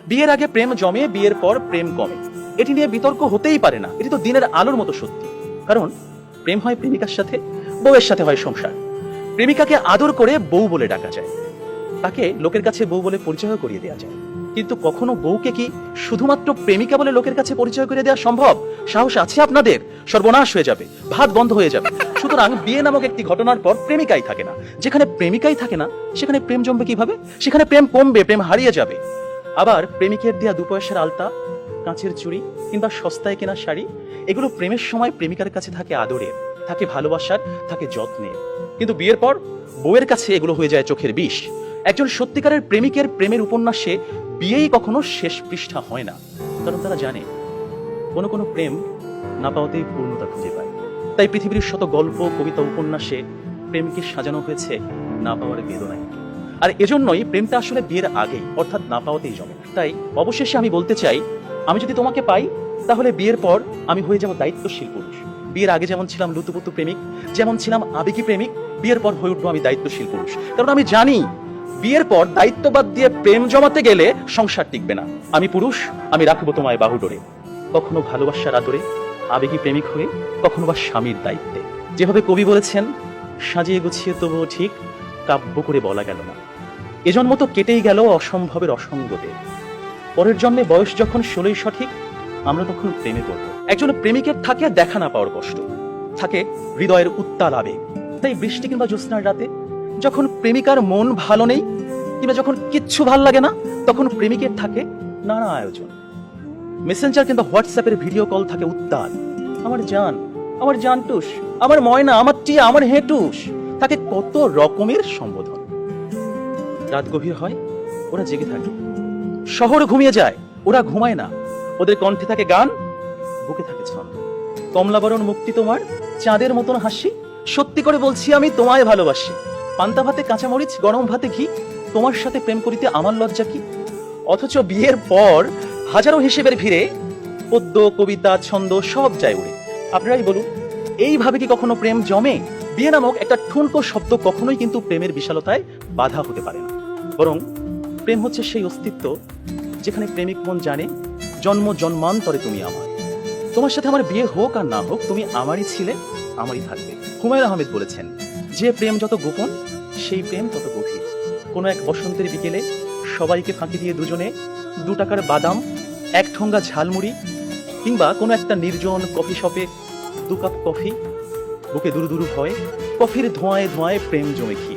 বিয়ের আগে প্রেম জমে, বিয়ের পর প্রেম কমে, এটি নিয়ে বিতর্ক হতেই পারে না। এটি তো দিনের আলোর মতো সত্যি। কারণ প্রেম হয় প্রেমিকার সাথে, বউয়ের সাথে হয় সংসার। প্রেমিকাকে আদর করে বউ বলে ডাকা যায়, তাকে লোকের কাছে বউ বলে পরিচয় করিয়ে দেওয়া যায়। কিন্তু কখনো বউকে কি শুধুমাত্র প্রেমিকা বলে লোকের কাছে পরিচয় করে দেওয়া সম্ভব? সাহস আছে আপনাদের? সর্বনাশ হয়ে যাবে, ভাত বন্ধ হয়ে যাবে। সুতরাং বিয়ে নামক একটি ঘটনার পর প্রেমিকাই থাকে না। যেখানে প্রেমিকাই থাকে না, সেখানে প্রেম জমবে কিভাবে? সেখানে প্রেম কমবে, প্রেম হারিয়ে যাবে। আবার প্রেমিকের দেয়া 2 পয়সার আলতা, কাঁচের চুড়ি কিংবা সস্তায় কেনা শাড়ি, এগুলো প্রেমের সময় প্রেমিকার কাছে থাকে আদরের, থাকে ভালোবাসার, থাকে যত্নের। কিন্তু বিয়ের পর বউয়ের কাছে এগুলো হয়ে যায় চোখের বিষ। একজন সত্যিকারের প্রেমিকের প্রেমের উপন্যাসে বিয়েই কখনো শেষ পৃষ্ঠা হয় না। কারণ তারা জানে কোনো কোনো প্রেম না পাওয়াতেই পূর্ণতা খুঁজে পায়। তাই পৃথিবীর শত গল্প, কবিতা, উপন্যাসে প্রেমকে সাজানো হয়েছে না পাওয়ার বেদনায়। আর এজন্যই প্রেমটা আসলে বিয়ের আগেই, অর্থাৎ না পাওয়াতেই জমে। তাই অবশেষে আমি বলতে চাই, আমি যদি তোমাকে পাই তাহলে বিয়ের পর আমি হয়ে যাব দায়িত্বশীল পুরুষ। বিয়ের আগে যেমন ছিলাম লুতুপুতু প্রেমিক, যেমন ছিলাম আবেগী প্রেমিক, বিয়ের পর হয়ে উঠবো আমি দায়িত্বশীল পুরুষ। কারণ আমি জানি বিয়ের পর দায়িত্ববাদ দিয়ে প্রেম জমাতে গেলে সংসার টিকবে না। আমি পুরুষ, আমি রাখবো তোমায় বাহুডোরে, কখনো ভালোবাসার আদরে, আবেগী প্রেমিক হয়ে, কখনো বা স্বামীর দায়িত্বে। যেভাবে কবি বলেছেন, সাজিয়ে গুছিয়ে তবুও ঠিক কাব্য করে বলা গেল না। এ জন্ম তো কেটেই গেল অসম্ভবের অসঙ্গতে। পরের জন্মে বয়স যখন 16ই সঠিক, আমরা তখন প্রেমে পড়ব। একজন প্রেমিকের থাকে দেখা না পাওয়ার কষ্ট, থাকে হৃদয়ের উত্তাল আবেগ। তাই বৃষ্টি কিংবা জ্যোৎস্নার রাতে যখন প্রেমিকার মন ভালো নেই, কিংবা যখন কিচ্ছু ভাল লাগে না, তখন প্রেমিকের থাকে নানা আয়োজন। মেসেঞ্জার কিংবা হোয়াটসঅ্যাপের ভিডিও কল থাকে উত্তাল। আমার জান, আমার জানটুস, আমার ময়না, আমার টিয়া, আমার হেটুস, থাকে কত রকমের সম্বোধন। রাত গভীর হয়, ওরা জেগে থাকে। শহর ঘুমিয়ে যায়, ওরা ঘুমায় না। ওদের কণ্ঠে থাকে গান, বুকে থাকে ছন্দ। কমলাবরণ মুক্তি তোমার, চাঁদের মতন হাসি, সত্যি করে বলছি আমি তোমায় ভালোবাসি। পান্তা ভাতে কাঁচামরিচ, গরম ভাতে ঘি, তোমার সাথে প্রেম করিতে আমার লজ্জা কি। অথচ বিয়ের পর হাজারো হিসেবের ভিড়ে পদ্য, কবিতা, ছন্দ সব যায় উড়ে। আপনারাই বলুন, এইভাবে কি কখনো প্রেম জমে? বিয়ে নামক একটা ঠুনকো শব্দ কখনোই কিন্তু প্রেমের বিশালতায় বাধা হতে পারে না। বরং প্রেম হচ্ছে সেই অস্তিত্ব যেখানে প্রেমিক মন জানে জন্ম জন্মান্তরে তুমি আমার। তোমার সাথে আমার বিয়ে হোক আর না হোক, তুমি আমারই ছিলে, আমারই থাকবে। হুমায়ুন আহমেদ বলেছেন, যে প্রেম যত গোপন, সেই প্রেম তত গভীর। কোনো এক বসন্তের বিকেলে সবাইকে ফাঁকি দিয়ে দুজনে 2 টাকার বাদাম, 1 ঠোঙ্গা ঝালমুড়ি, কিংবা কোনো একটা নির্জন কফি শপে 2 কাপ কফি, বুকে দুরু দুরু ভয়, কফির ধোঁয়ায় ধোঁয়ায় প্রেম জমে ঘি।